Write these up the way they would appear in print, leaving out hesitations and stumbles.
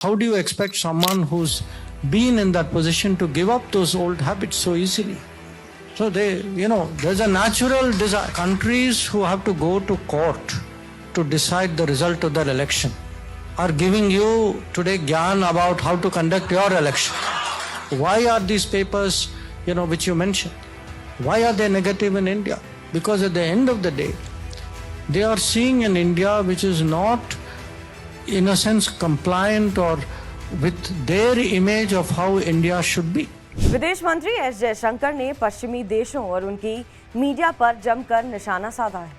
How do you expect someone who's been in that position to give up those old habits so easily? So there's a natural desire. Countries who have to go to court to decide the result of their election are giving you today gyan about how to conduct your election. Why are these papers, which you mentioned, why are they negative in India? Because at the end of the day, they are seeing an India which is not, in a sense, compliant or with their image of how India should be. विदेश मंत्री S Jaishankar ने पश्चिमी देशों और उनकी media पर जमकर निशाना साधा है।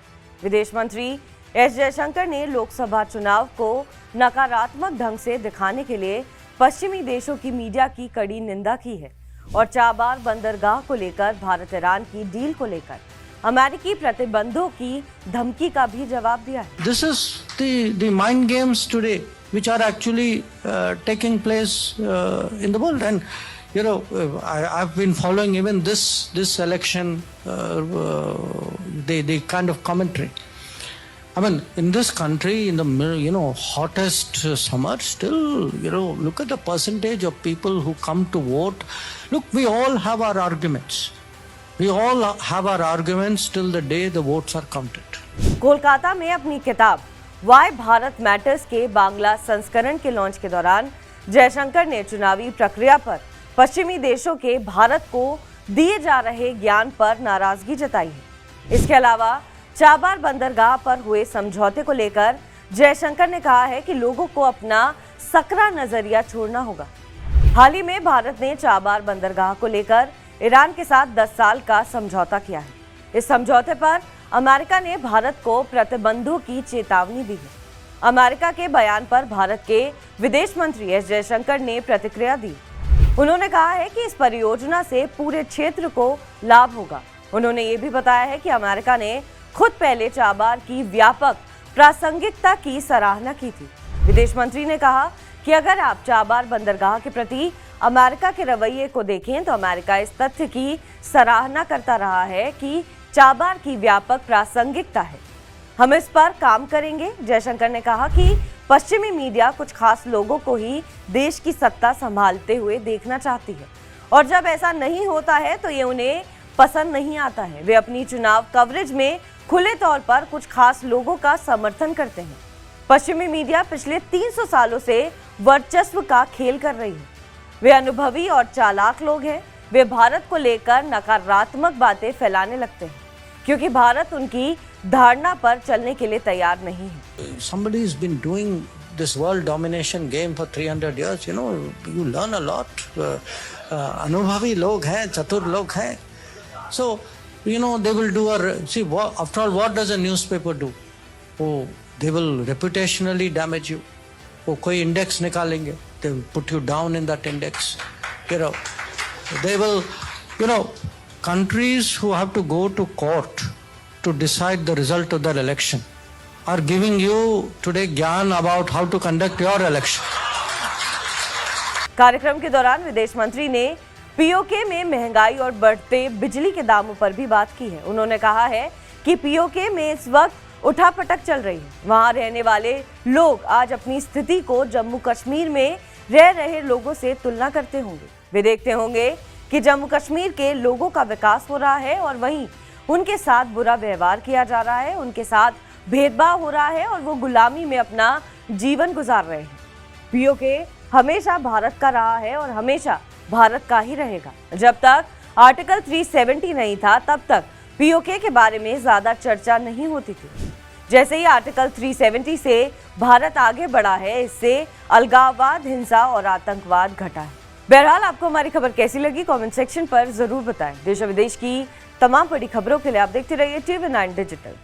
विदेश मंत्री एस जयशंकर ने लोकसभा चुनाव को नकारात्मक ढंग से दिखाने के लिए पश्चिमी देशों की मीडिया की कड़ी निंदा की है और चाबार बंदरगाह को लेकर भारत ईरान की डील को लेकर अमेरिकी प्रतिबंधों की धमकी का भी जवाब दिया है। This is the mind games today, which are actually taking place in the world, and I've been following even this election, the kind of commentary. I mean, in this country, in the hottest summer, still, look at the percentage of people who come to vote. Look, we all have our arguments. We all have our arguments till the day the votes are counted. Kolkata में अपनी किताब Y Bharat matters के बांग्ला संस्करण के launch के दौरान जयशंकर ने चुनावी प्रक्रिया पर पश्चिमी देशों के भारत को दिए जा रहे ज्ञान पर नाराजगी जताई है। इसके अलावा चाबार बंदरगाह पर हुए समझौते को लेकर जयशंकर ने कहा है कि लोगों को अपना सकरा नजरिया छोड़ना होगा। हाल ही में भारत ने चाबार बंदरगाह को लेकर ईरान के साथ 10 साल का समझौता किया है। इस समझौते पर अमेरिका ने भारत को प्रतिबंधों की चेतावनी दी है। अमेरिका के बयान पर भारत के विदेश मंत्री एस जयशंकर ने प्रतिक्रिया दी। उन्होंने कहा है कि इस परियोजना से पूरे क्षेत्र को लाभ होगा। उन्होंने ये भी बताया है कि अमेरिका ने खुद पहले चाबार की व्यापक प्रासंगिकता की सराहना की थी। विदेश मंत्री ने कहा कि अगर आप चाबार बंदरगाह के प्रति अमेरिका के रवैये को देखें तो अमेरिका इस तथ्य की सराहना करता रहा है कि चाबार की व्यापक प्रासंगिकता है। हम इस पर काम करेंगे। जयशंकर ने कहा कि पश्चिमी मीडिया कुछ खास लोगों को ही देश की सत्ता संभालते हुए देखना चाहती है और जब ऐसा नहीं होता है तो ये उन्हें पसंद नहीं आता है। वे अपनी चुनाव कवरेज में खुले तौर पर कुछ खास लोगों का समर्थन करते हैं। पश्चिमी मीडिया पिछले 300 सालों से वर्चस्व का खेल कर रही है। वे अनुभवी और चालाक लोग हैं। वे भारत को लेकर नकारात्मक बातें फैलाने लगते हैं क्योंकि भारत उनकी धारणा पर चलने के लिए तैयार नहीं है। Somebody has been doing this world domination game for 300 years. You learn a lot. अनुभवी लोग हैं, चतुर लोग हैं. So, they will do after all, what does a newspaper do? Oh, they will reputationally damage you. वो कोई index निकालेंगे. They will put you down in that index. They will, countries who have to go to court to decide the result of their election are giving you today gyan about how to conduct your election. कार्यक्रम के दौरान विदेश मंत्री ने PoK में महंगाई और बढ़ते बिजली के दामों पर भी बात की है। उन्होंने कहा है कि पीओके में इस वक्त उठापटक चल रही है। वहां रहने वाले लोग आज अपनी स्थिति को जम्मू कश्मीर में रह रहे लोगों से तुलना करते होंगे। वे देखते होंगे कि जम्मू कश्मीर के लोगों का विकास हो रहा है और वहीं उनके साथ बुरा व्यवहार किया जा रहा है, उनके साथ भेदभाव हो रहा है और वो गुलामी में अपना जीवन गुजार रहे हैं। पीओके हमेशा भारत का रहा है और हमेशा भारत का ही रहेगा। जब तक आर्टिकल 370 नहीं था तब तक पीओके के बारे में ज्यादा चर्चा नहीं होती थी। जैसे ही आर्टिकल 370 से भारत आगे बढ़ा है, इससे अलगाववाद, हिंसा और आतंकवाद घटा है। बहरहाल आपको हमारी खबर कैसी लगी कमेंट सेक्शन पर जरूर बताएं। देश और विदेश की तमाम बड़ी खबरों के लिए आप देखते रहिए TV9 डिजिटल।